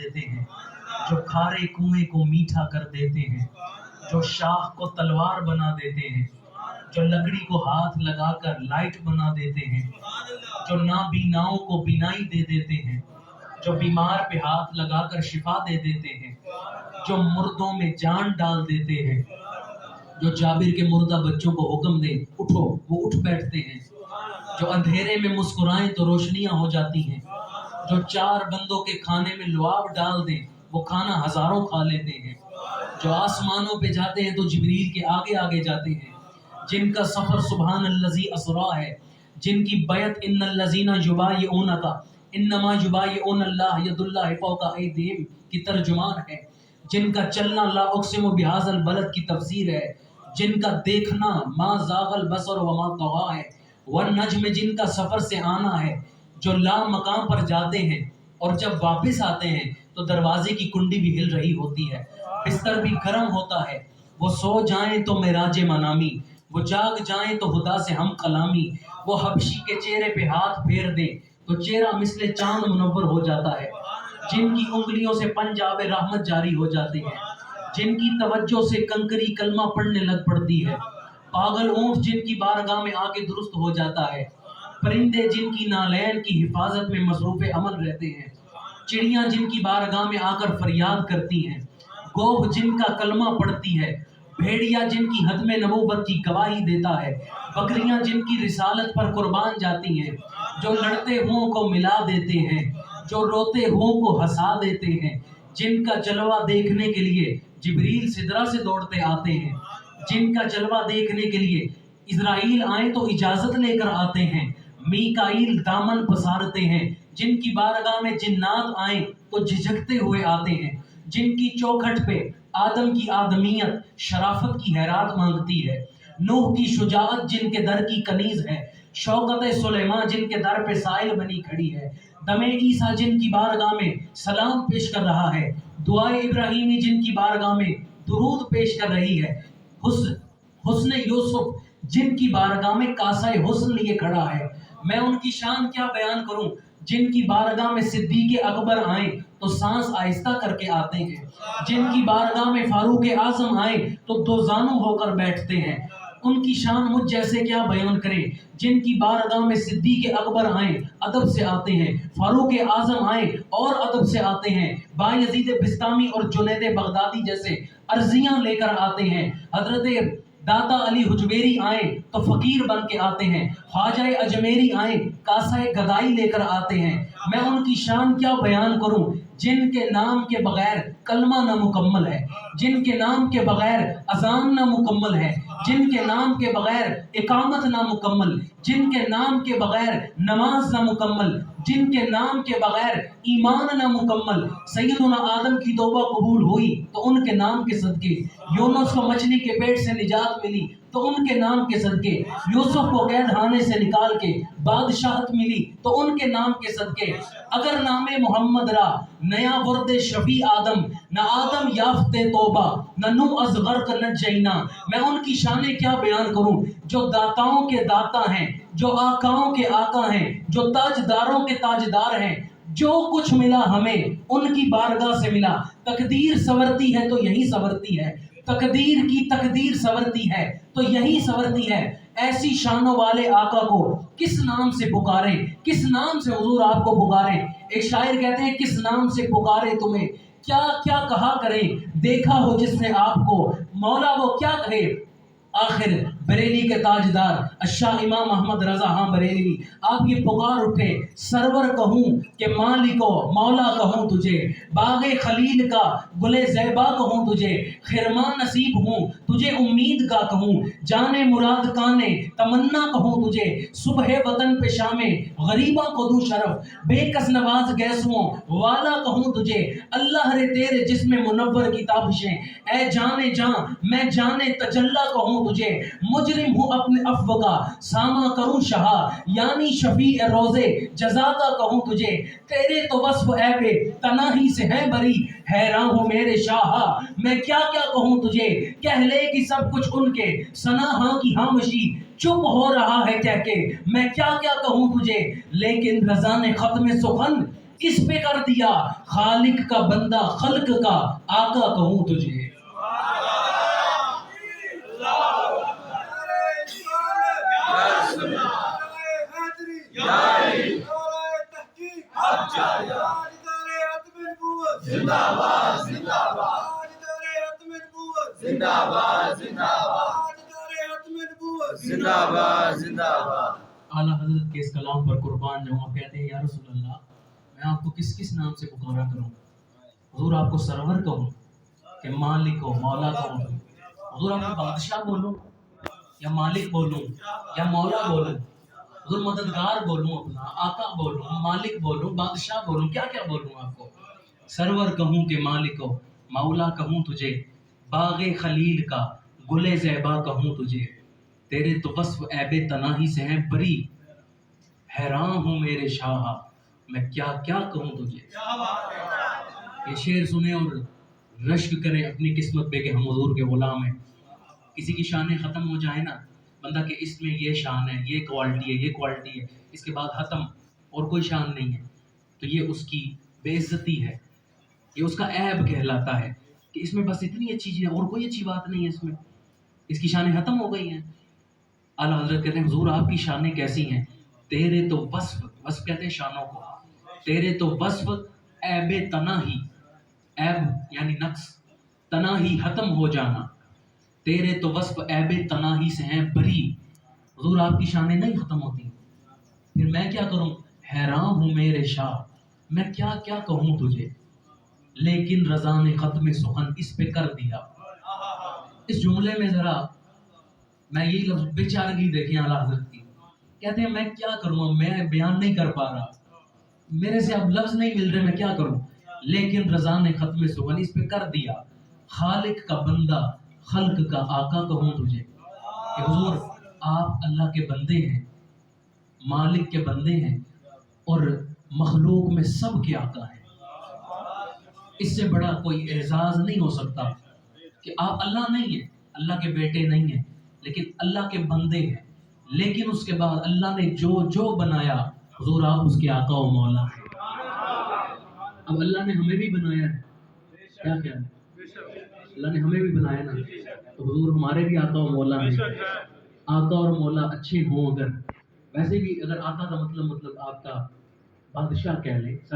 دیتے ہیں، جو کھارے کنویں کو میٹھا کر دیتے ہیں، جو شاخ کو تلوار بنا دیتے ہیں، جو لکڑی کو ہاتھ لگا کر لائٹ بنا دیتے ہیں، جو نابیناؤں کو بینائی دے دیتے ہیں، جو بیمار پہ ہاتھ لگا کر شفا دے دیتے ہیں، جو مردوں میں جان ڈال دیتے ہیں، جو جابر کے مردہ بچوں کو حکم دے اٹھو وہ اٹھ بیٹھتے ہیں، جو اندھیرے میں مسکرائیں تو روشنیاں ہو جاتی ہیں، جو 4 بندوں کے کھانے میں لعاب ڈال دیں وہ کھانا ہزاروں کھا لیتے ہیں، جو آسمانوں پہ جاتے ہیں تو جبریل کے آگے آگے جاتے ہیں، جن کا سفر سبحان الذی اسرا ہے، جن کی بیعت ان الذین یبایعونک انما یبایعون اللہ ید اللہ فوق ایدیہم کی ترجمان ہے، جن کا چلنا لا اقسم بہذا البلد کی تفسیر ہے، جن کا دیکھنا ما زاغ البصر وما طغی ہے، والنجم جن کا سفر سے آنا ہے، جو لا مقام پر جاتے ہیں اور جب واپس آتے ہیں تو دروازے کی کنڈی بھی ہل رہی ہوتی ہے، بستر بھی گرم ہوتا ہے، وہ سو جائیں تو معراج منامی، وہ جاگ جائیں تو خدا سے ہم کلامی، وہ حبشی کے چہرے پہ ہاتھ پھیر دیں تو چہرہ مثل چاند منور ہو جاتا ہے، جن کی انگلیوں سے پنجاب رحمت جاری ہو جاتے ہیں، جن کی توجہ سے کنکری کلمہ پڑھنے لگ پڑتی ہے، پاگل اونٹ جن کی بارگاہ میں آ کے درست ہو جاتا ہے، پرندے جن کی نالین کی حفاظت میں مصروف عمل رہتے ہیں، چڑیاں جن کی بارگاہ میں آ کر فریاد کرتی ہیں، گوہ جن کا کلمہ پڑھتی ہے، بھیڑیا جن کی ختم نبوت کی گواہی دیتا ہے، بکریاں جن کی رسالت پر قربان جاتی ہیں، جو لڑتے ہوں کو ملا دیتے ہیں، جو روتے ہوں کو ہنسا دیتے ہیں، جن کا جلوہ دیکھنے کے لیے جبریل سدرہ سے دوڑتے آتے ہیں، جن کا جلوہ دیکھنے کے لیے اسرائیل آئیں تو اجازت لے کر آتے ہیں، میکائیل دامن پسارتے ہیں، جن کی بارگاہ میں جنات آئیں تو جھجکتے ہوئے آتے ہیں، جن کی چوکھٹ پہ آدم کی آدمیت شرافت کی خیرات مانگتی ہے، نوح کی شجاعت جن کے در کی کنیز ہے، شوکت سلیمان جن کے در پہ سائل بنی کھڑی ہے، دم عیسیٰ جن کی بارگاہ میں سلام پیش کر رہا ہے، دعائے ابراہیمی جن کی بارگاہ میں درود پیش کر رہی ہے، حسن یوسف جن کی بارگاہ میں کاسہ حسن لیے کھڑا ہے، میں ان کی شان کیا بیان کروں، جن کی بارگاہ میں صدیق اکبر آئیں تو سانس آہستہ کر کے آتے ہیں، جن کی بارگاہ میں فاروق اعظم آئیں تو دو زانو ہو کر بیٹھتے ہیں، ان کی شان مجھ جیسے کیا بیان کریں، جن کی بارگاہ میں صدیق اکبر آئیں ادب سے آتے ہیں، فاروق اعظم آئیں اور ادب سے آتے ہیں، بایزید بسطامی اور جنید بغدادی جیسے عرضیاں لے کر آتے ہیں، حضرت داتا علی حجویری آئیں تو فقیر بن کے آتے ہیں، خواجہ اجمیری آئیں کاسہ گدائی لے کر آتے ہیں، میں ان کی شان کیا بیان کروں، جن کے نام کے بغیر کلمہ نامکمل ہے، جن کے نام کے بغیر اذان نامکمل ہے، جن کے نام کے بغیر اقامت نامکمل، جن کے نام کے بغیر نماز نامکمل، جن کے نام کے بغیر ایمان نامکمل، سیدنا آدم کی توبہ قبول ہوئی تو ان کے نام کے صدقے، یونس کو مچھلی کے پیٹ سے نجات ملی تو ان کے نام کے صدقے، یوسف کو قید خانے سے نکال کے بادشاہت ملی تو ان کے نام کے صدقے، اگر نام محمد را نیا ورد شفیع آدم، نہ آدم یافت توبہ نہ نوح از غرق نجینا، میں ان کی شانیں کیا بیان کروں جو داتاؤں کے داتا ہیں، جو آقاؤں کے آقا ہیں، جو تاجداروں کے تاجدار ہیں، جو کچھ ملا ہمیں ان کی بارگاہ سے ملا، تقدیر سنورتی ہے تو یہی سنورتی ہے، تقدیر کی تقدیر سنورتی ہے تو یہی سنورتی ہے، ایسی شانوں والے آقا کو کس نام سے پکاریں، کس نام سے حضور آپ کو پکاریں، ایک شاعر کہتے ہیں کس نام سے پکارے تمہیں، کیا کیا کہا کریں، دیکھا ہو جس نے آپ کو مولا وہ کیا کہے، آخر بریلی کے تاجدار شاہ امام احمد رضا ہاں بریلوی آپ یہ پکار اٹھے، سرور کہوں کہ مالک و مولا کہوں تجھے، باغ خلیل کا گل زیبا کہوں تجھے، خرمان نصیب ہوں تجھے امید کا کہوں، جانے مراد کانے تمنا کہوں تجھے، صبح وطن پہ شام غریباں کو دوں شرف، بے کس نواز گیسوں والا کہوں تجھے، اللہ رے تیرے جسم منور کی تابشیں، اے جانے جاں میں جانے تجلا کہوں تجھے، مجرم ہوں اپنے عفو کا ساما کروں شہا، یعنی شفیع روزے جزا کا کہوں تجھے، تیرے تو وصف عیب تناہی سے ہے بری، حیران ہوں میرے شاہا میں کیا کیا کہوں تجھے، کہہ لے کہ سب کچھ ان کے ثنا ہاں کی خاموشی، چپ ہو رہا ہے کہہ کے میں کیا کیا کہوں تجھے، لیکن رضا نے ختم سخن اس پہ کر دیا، خالق کا بندہ خلق کا آقا کہوں تجھے۔ اعلیٰ حضرت کے اس کلام پر قربان جاؤں۔ آپ کہتے ہیں یا رسول اللہ میں آپ کو کس کس نام سے پکارا کروں؟ حضور آپ کو سرور کہوں کہ مالک ہو، مولا کہوں؟ حضور آپ کو بادشاہ بولوں یا مالک بولوں یا مولا بولوں؟ حضور مددگار بولوں، اپنا آقا بولوں، مالک بولوں، بادشاہ بولوں، کیا کیا بولوں آپ کو؟ سرور کہوں کہ مالک ہو، مولا کہوں تجھے، باغ خلیل کا گل زیبا کہوں تجھے، تیرے تو وصف عیب تناہی سے ہیں بری، حیران ہوں میرے شاہ میں کیا کیا کہوں تجھے۔ یہ شعر سنیں اور رشک کریں اپنی قسمت پہ کہ ہم حضور کے غلام ہیں۔ کسی کی شانیں ختم ہو جائیں نا، بندہ کہ اس میں یہ شان ہے، یہ کوالٹی ہے، یہ کوالٹی ہے، اس کے بعد ختم اور کوئی شان نہیں ہے، تو یہ اس کی بے عزتی ہے، یہ اس کا عیب کہلاتا ہے کہ اس میں بس اتنی اچھی چیز ہے اور کوئی اچھی بات نہیں ہے اس میں، اس کی شانیں ختم ہو گئی ہیں۔ اعلیٰ حضرت کہتے ہیں حضور آپ کی شانیں کیسی ہیں؟ تیرے تو وصف، وصف کہتے ہیں شانوں کو، تیرے تو وصف عیب تناہی، عیب یعنی نقص، تناہی ختم ہو جانا، تیرے تو وصف عیب تناہی سے ہیں بری، حضور آپ کی شانیں نہیں ختم ہوتی، پھر میں کیا کروں؟ حیران ہوں میرے شاہ میں کیا کیا کہوں تجھے، لیکن رضا نے ختم سخن اس پہ کر دیا۔ اس جملے میں ذرا میں یہی لفظ بیچارگی دیکھیں اعلیٰ حضرت کی، کہتے ہیں میں کیا کروں، میں بیان نہیں کر پا رہا، میرے سے اب لفظ نہیں مل رہے، میں کیا کروں؟ لیکن رضا نے ختم سخن اس پہ کر دیا، خالق کا بندہ خلق کا آقا کہوں تجھے، کہ حضور آپ اللہ کے بندے ہیں، مالک کے بندے ہیں اور مخلوق میں سب کے آقا ہیں۔ اس سے بڑا کوئی اعزاز نہیں ہو سکتا کہ آپ اللہ نہیں ہیں، اللہ کے بیٹے نہیں ہیں، لیکن اللہ کے بندے ہیں، لیکن اس کے بعد اللہ نے جو جو بنایا حضور آپ اس کے آقا و مولا ہیں۔ اب اللہ نے ہمیں بھی بنایا ہے، کیا خیال ہے؟ اللہ نے ہمیں بھی بنایا نا، تو حضور ہمارے بھی آقا و مولا ہیں۔ آقا اور مولا اچھے ہوں، اگر ویسے بھی اگر آقا کا مطلب آپ کا بادشاہ کہہ لیں۔